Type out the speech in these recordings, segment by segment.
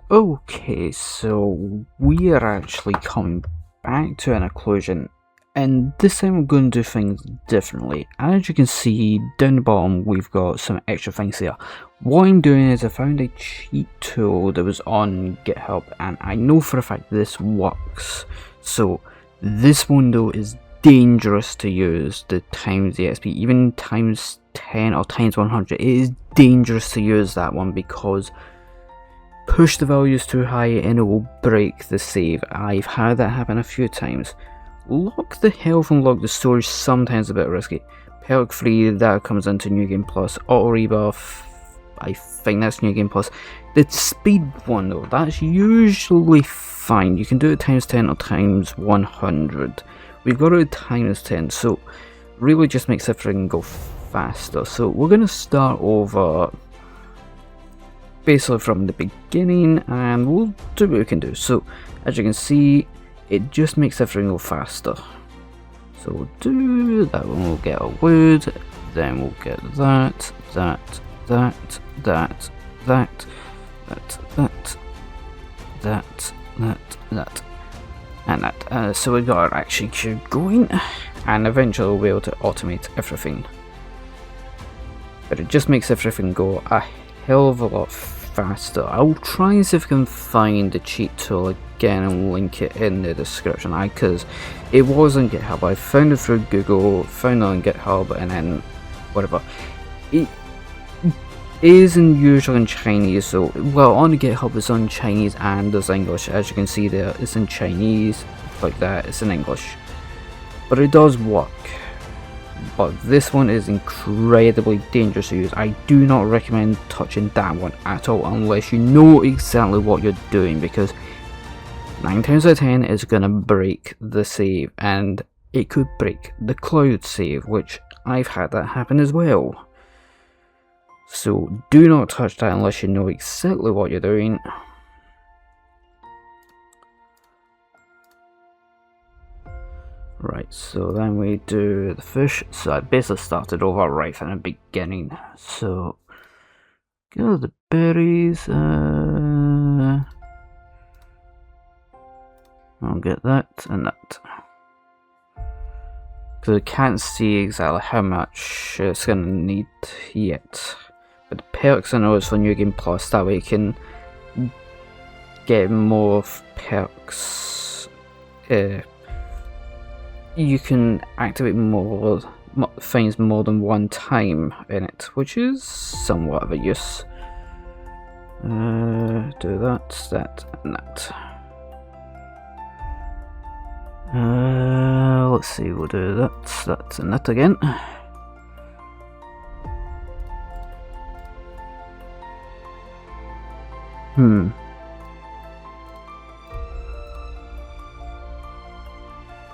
Okay, so we are actually coming back to an Increlution, and this time we're going to do things differently. As you can see down the bottom, we've got some extra things here. What I'm doing is I found a cheat tool that was on GitHub, and I know for a fact this works. So this window is dangerous to use, the times the XP, even times 10 or times 100. It is dangerous to use that one because push the values too high and it will break the save. I've had that happen a few times. Lock the health and lock the storage, sometimes a bit risky. Perk free, that comes into New Game Plus. Auto rebuff, I think that's New Game Plus. The speed one though, that's usually fine. You can do it times 10 or times 100. We've got it at times 10, so really just makes everything go faster. So we're going to start over basically from the beginning, and we'll do what we can do. So as you can see, it just makes everything go faster. So we'll do that one, we'll get a wood, then we'll get that, and that. So we got our action queue going, and eventually we'll be able to automate everything. But it just makes everything go a hell of a lot faster. I'll try and see if I can find the cheat tool again and link it in the description, because it was on GitHub. I found it through Google, found it on GitHub, and then whatever. It isn't usually in Chinese, so well, on GitHub it's on Chinese and there's English. As you can see there, it's in Chinese like that, it's in English, but it does work. But this one is incredibly dangerous to use. I do not recommend touching that one at all unless you know exactly what you're doing, because 9 times out of 10 is gonna break the save, and it could break the cloud save, which I've had that happen as well. So do not touch that unless you know exactly what you're doing. Right, so then we do the fish. So I basically started over right from the beginning. So go the berries. I'll get that and that. Because I can't see exactly how much it's gonna need yet. But the perks I know is for New Game Plus. That way you can get more perks. You can activate more things more than one time in it, which is somewhat of a use. Do that, and that. Let's see, we'll do that, and that again.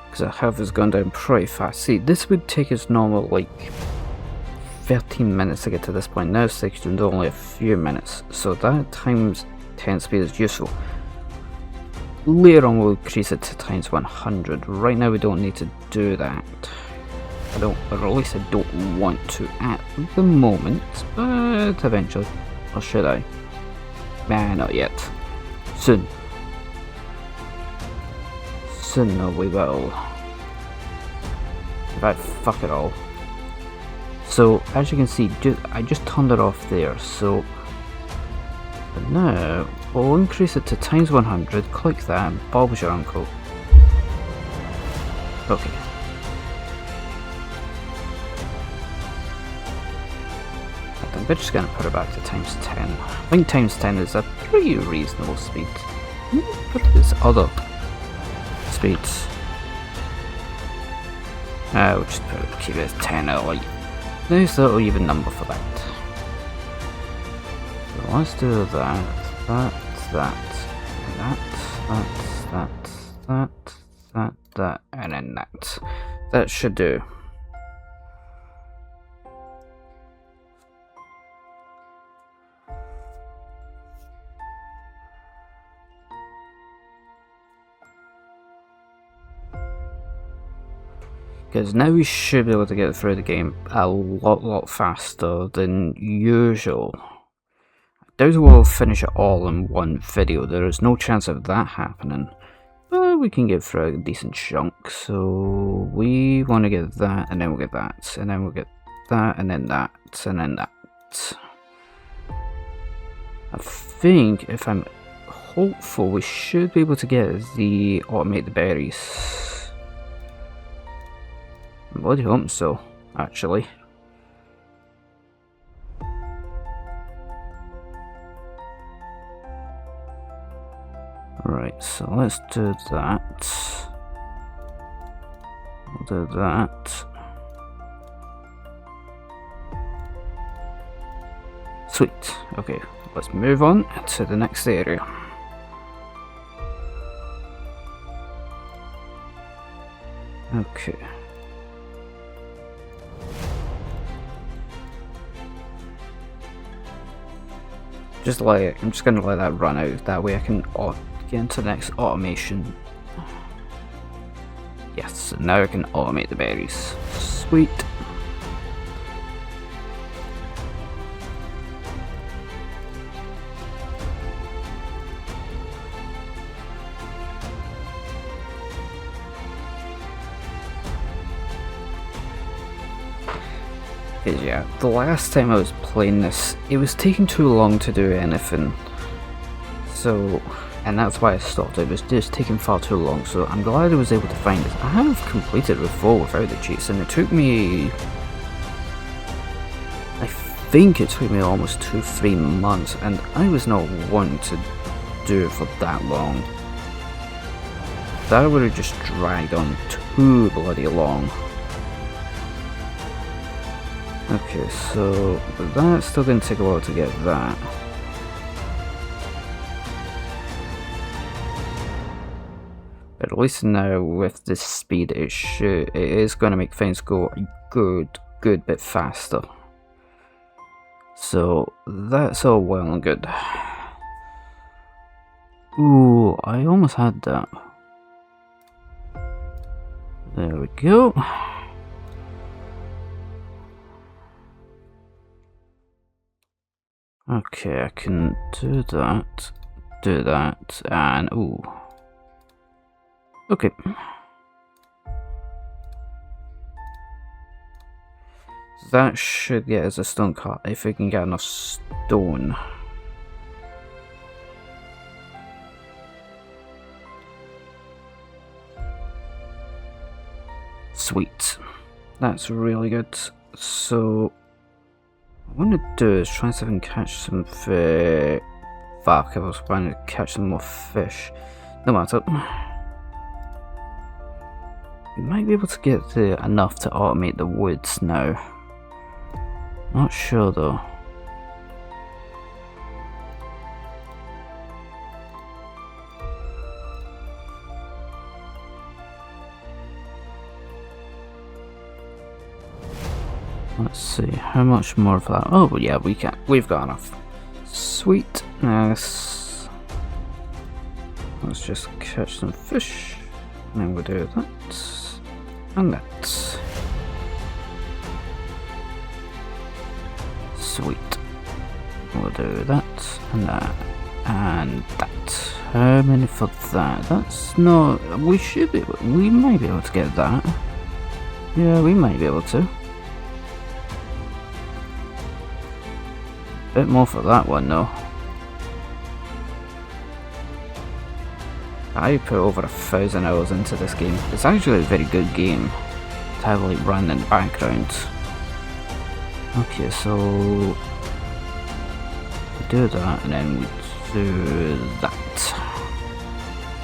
Because our health has gone down pretty fast. See, this would take us normal like 13 minutes to get to this point. Now it's taking only a few minutes, so that times 10 speed is useful. Later on we'll increase it to times 100. Right now we don't need to do that. Or at least I don't want to at the moment, but eventually. Or should I? Nah, not yet. Soon. No, we will. In fact, fuck it all. So, as you can see, I just turned it off there, so but now we'll increase it to times 100, click that, and Bob's your uncle. Okay. I think we're just gonna put it back to times 10. I think times 10 is a pretty reasonable speed. Put this other speeds. We'll just keep it as 10 out, like nice little even number for that. So let's do that, and then that. That should do. Because now we should be able to get through the game a lot faster than usual. doubt we'll finish it all in one video. There is no chance of that happening. But we can get through a decent chunk. So we want to get that, and then we'll get that, and then we'll get that, and then that, and then that. I think, if I'm hopeful, we should be able to get the automate the berries. I'm bloody hoping so, actually. Right, so let's do that. We'll do that. Sweet. Okay, let's move on to the next area. Okay. I'm just gonna let that run out. That way I can get into the next automation. Yes, now I can automate the berries. Sweet. Because yeah, the last time I was playing this, it was taking too long to do anything. So, and that's why I stopped. It was just taking far too long, so I'm glad I was able to find this. I have completed it before without the cheats, and it took me... I think it took me almost 2-3 months, and I was not wanting to do it for that long. That would have just dragged on too bloody long. Okay, so that's still going to take a while to get that. But at least now with this speed, it is going to make things go a good bit faster. So that's all well and good. Ooh, I almost had that. There we go. Okay, I can do that, and ooh. Okay. That should get us a stone cart if we can get enough stone. Sweet. That's really good. So what I want to do is try and see if I can catch some fish. Fuck, I was trying to catch some more fish. No matter. We might be able to get enough to automate the woods now. Not sure though. Let's see, how much more of that? Oh yeah, we've got enough. Sweet. Let's just catch some fish. And then we'll do that. And that. Sweet. We'll do that. And that. And that. How many for that? That's not... We might be able to get that. Yeah, we might be able to. Bit more for that one though. I put over 1,000 hours into this game. It's actually a very good game to have like run in the background. Okay, so we do that and then we do that.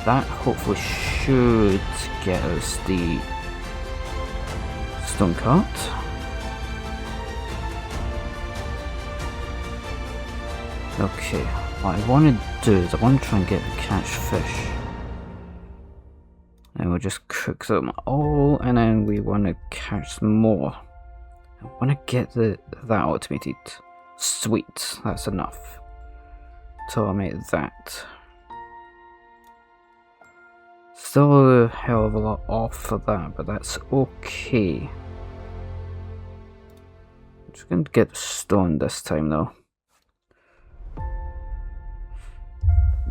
That hopefully should get us the stone cart. Okay, what I want to do is I want to try and catch fish. And we'll just cook them all, and then we want to catch some more. I want to get that automated. Sweet, that's enough to automate that. Still a hell of a lot off for that, but that's okay. I'm just going to get the stone this time though.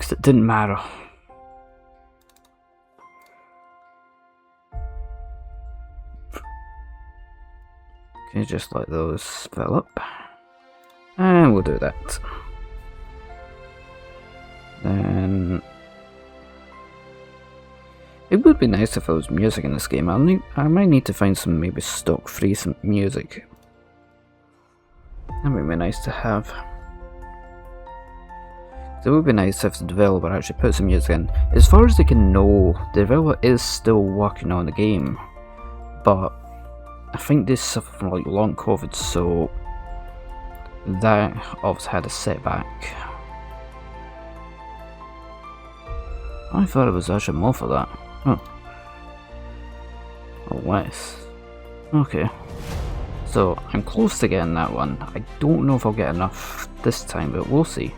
Christ, it didn't matter. Okay, just let those fill up. And we'll do that. Then it would be nice if there was music in this game. I might need to find some maybe stock free some music. That would be nice to have. It would be nice if the developer actually put some music in. As far as they can know, the developer is still working on the game, but I think they suffered from like long COVID, so that obviously had a setback. I thought it was actually more for that. Oh. Oh, West. Okay. So, I'm close to getting that one. I don't know if I'll get enough this time, but we'll see.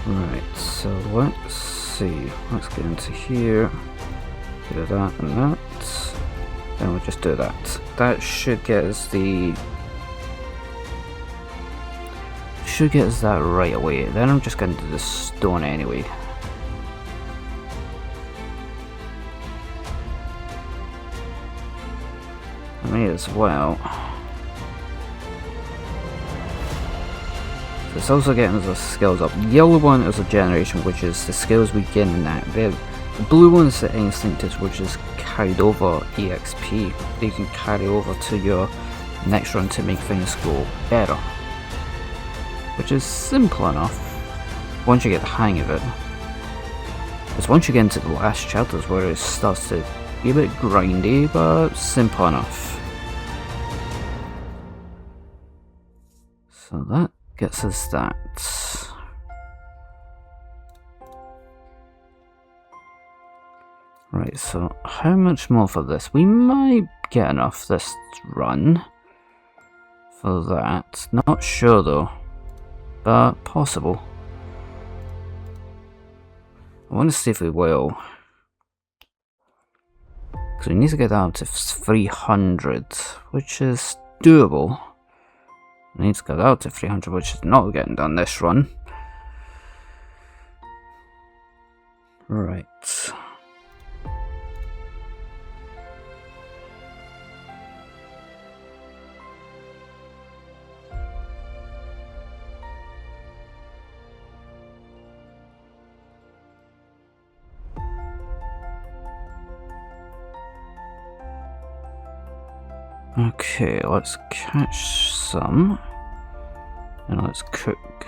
Right, so let's see. Let's get into here. Do that and that. Then we'll just do that. That should get us the... should get us that right away. Then I'm just going to do the stone anyway. I may as well. It's also getting us the skills up. The yellow one is a generation, which is the skills we get in that. The blue one is the instinctive, which is carried over EXP. That you can carry over to your next run to make things go better. Which is simple enough once you get the hang of it. Because once you get into the last chapters where it starts to be a bit grindy, but simple enough. So that gets us that. Right, so how much more for this? We might get enough this run for that. Not sure though, but possible. I want to see if we will. Because we need to get that up to 300, which is doable. We need to get out to 300, which is not getting done this run. Right. Okay, let's catch some. And let's cook.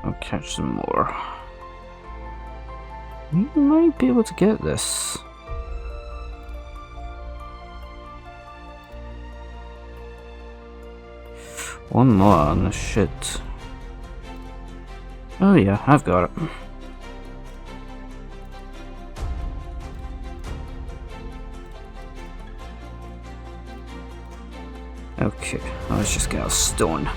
I'll catch some more. We might be able to get this. One more and I should. Oh yeah, I've got it. Okay, let's just get a stone.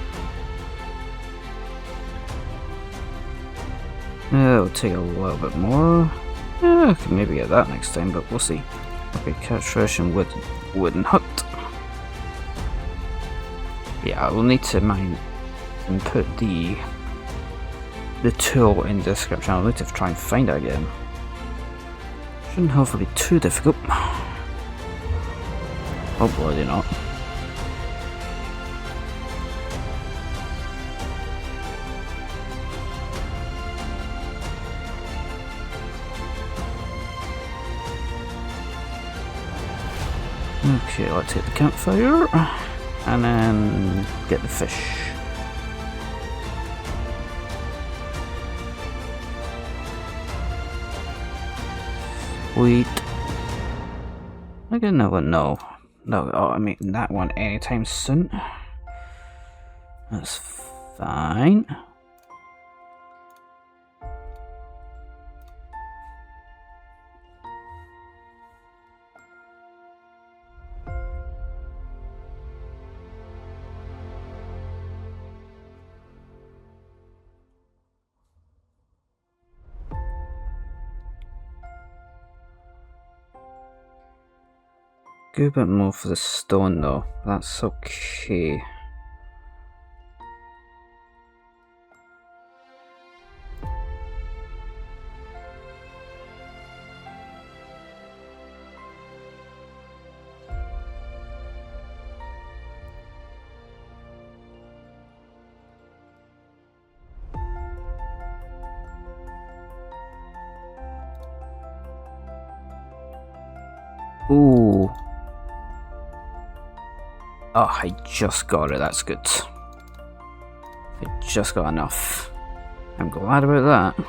It'll take a little bit more. I can maybe get that next time, but we'll see. Okay, catch fish and wooden hut. Yeah, I will need to mine and put the tool in the description. I'll need to try and find it again. Shouldn't hopefully be too difficult. Oh, bloody not. Okay, let's hit the campfire and then get the fish. Wait. Again, no one, no. No, oh, I mean that one anytime soon. That's fine. go a bit more for the stone though. That's okay. Ooh. Oh, I just got it, that's good. I just got enough. I'm glad about that.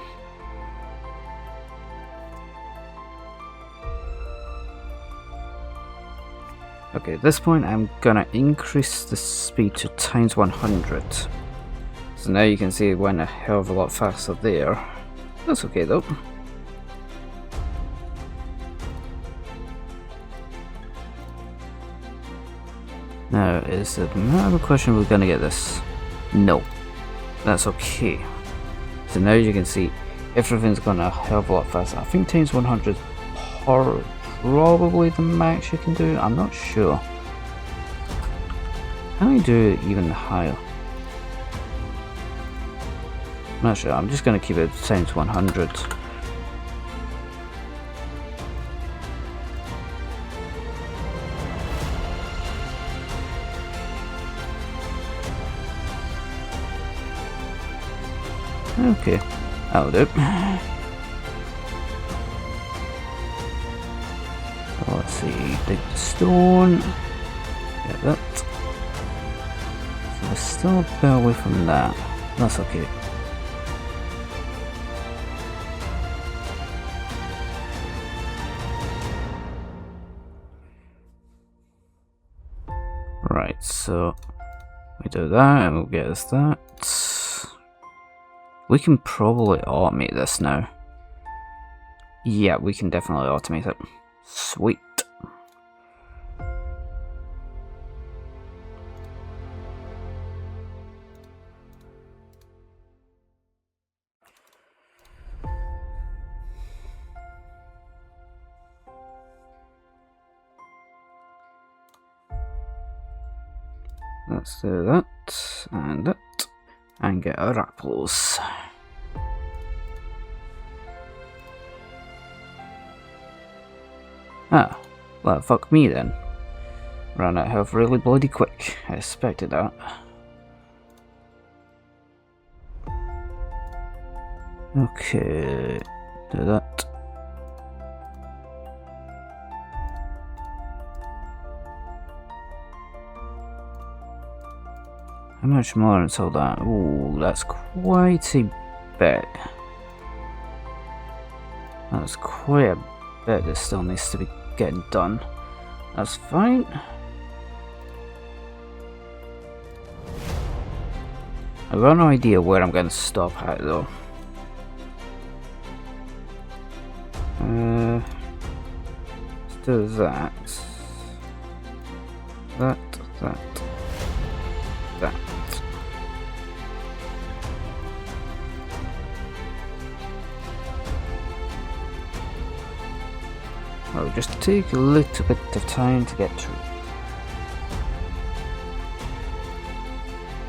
Okay, at this point I'm gonna increase the speed to times 100. So now you can see it went a hell of a lot faster there. That's okay though. Now, is it not a question we're gonna get this? No. That's okay. So now you can see everything's gonna a hell of a lot faster. I think times 100 probably the max you can do. I'm not sure. Can I do it even higher? I'm not sure. I'm just gonna keep it times 100. Okay, that'll do. So let's see, dig the stone. Get that. So we're still a bit away from that. That's okay. Right, so we do that and we'll get us that. We can probably automate this now. Yeah, we can definitely automate it. Sweet. Let's do that, and get our apples. Ah, well, fuck me then. Ran out of health really bloody quick. I expected that. Okay, do that. How much more until that? Ooh, that's quite a bit. That's quite a bit that still needs to be getting done. That's fine. I've got no idea where I'm going to stop at though. Let's do that. That. I'll just take a little bit of time to get through.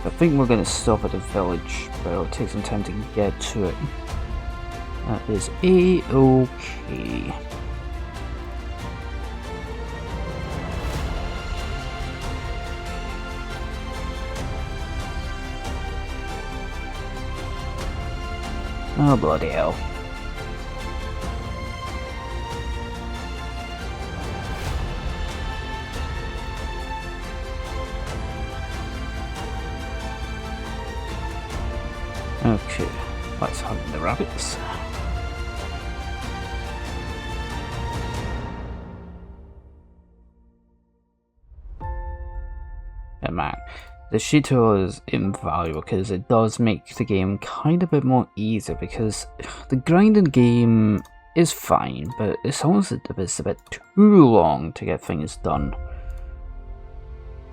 I think we're going to stop at the village, but it'll take some time to get to it. That is a-okay. Oh bloody hell. Okay, let's hunt the rabbits. Yeah, man, the sheet tool is invaluable because it does make the game kind of a bit more easier, because the grinding game is fine, but it's almost a bit too long to get things done.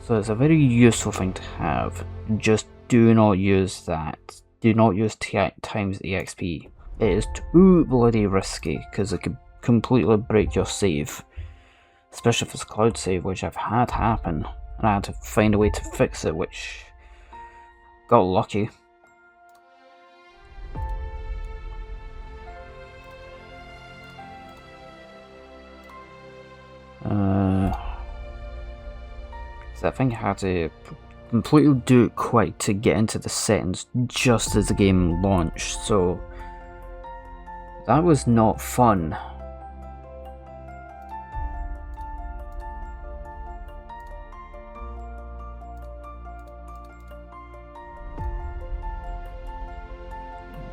So it's a very useful thing to have. Just do not use that. Do not use times EXP. It is too bloody risky because it could completely break your save. especially if it's a cloud save, which I've had happen, and I had to find a way to fix it, which got lucky. So I think I had to completely do it quick to get into the settings just as the game launched, so that was not fun.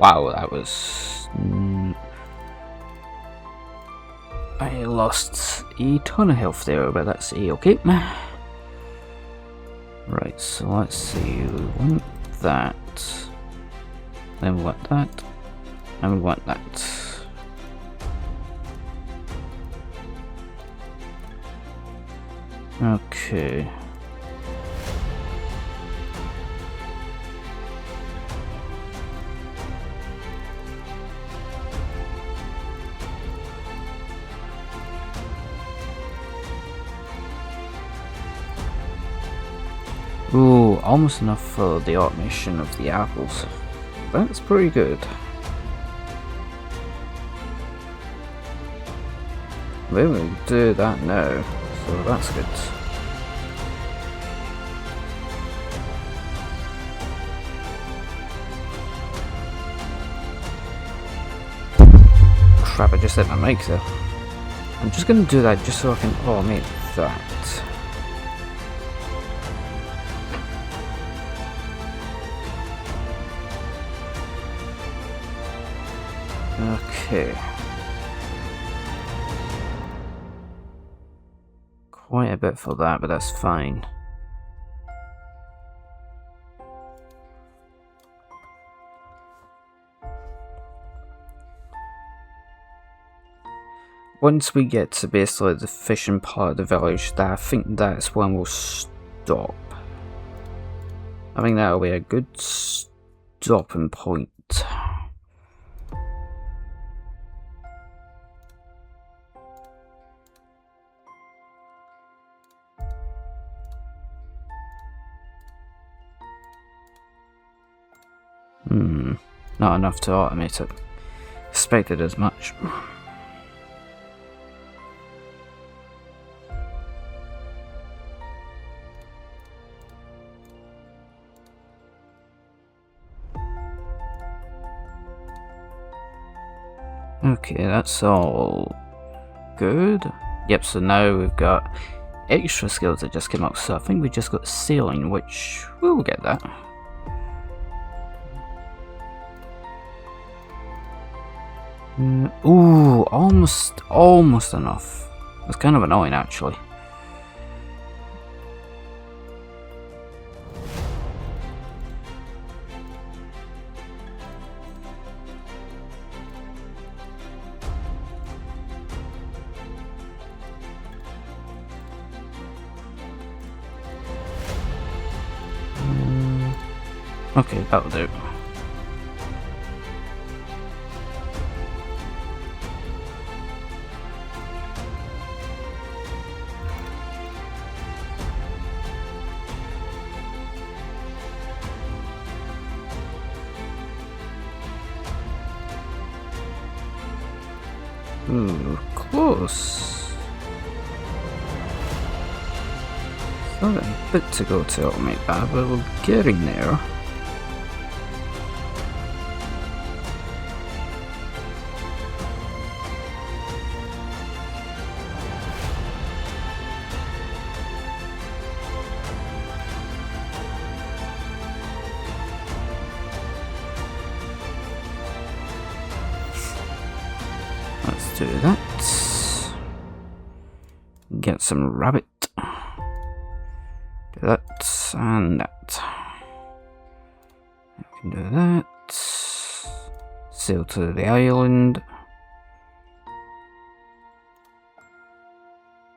Wow, that was... I lost a ton of health there, but that's a-okay. Right, so let's see, we want that, then we want that, and we want that. Okay. Ooh, almost enough for the automation of the apples. That's pretty good. We will do that now, so that's good. Crap, I just hit my mic there. I'm just gonna do that just so I can automate that. Okay. Quite a bit for that, but that's fine. Once we get to basically the fishing part of the village, I think that's when we'll stop. I think that'll be a good stopping point. Not enough to automate it. Expected as much. Okay, that's all good. Yep, so now we've got extra skills that just came up, so I think we just got sailing, which we'll get that. Ooh, almost enough. It's kind of annoying, actually. Okay, that'll do. Ooh, close. Still got a bit to go to automate that, but we're getting there. Let's do that. Get some rabbit. Do that and that. I can do that. Sail to the island.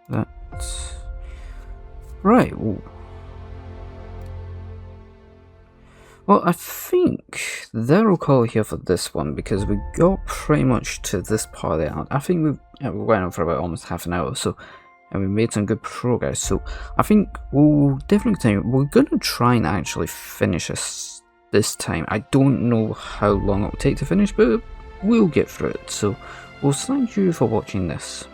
That. Right. Ooh. Well, I think that'll call it here for this one, because we got pretty much to this part of the island. I think we went on for about almost half an hour, so and we made some good progress. So I think we'll definitely continue. We're going to try and actually finish this time. I don't know how long it will take to finish, but we'll get through it. So we'll thank you for watching this.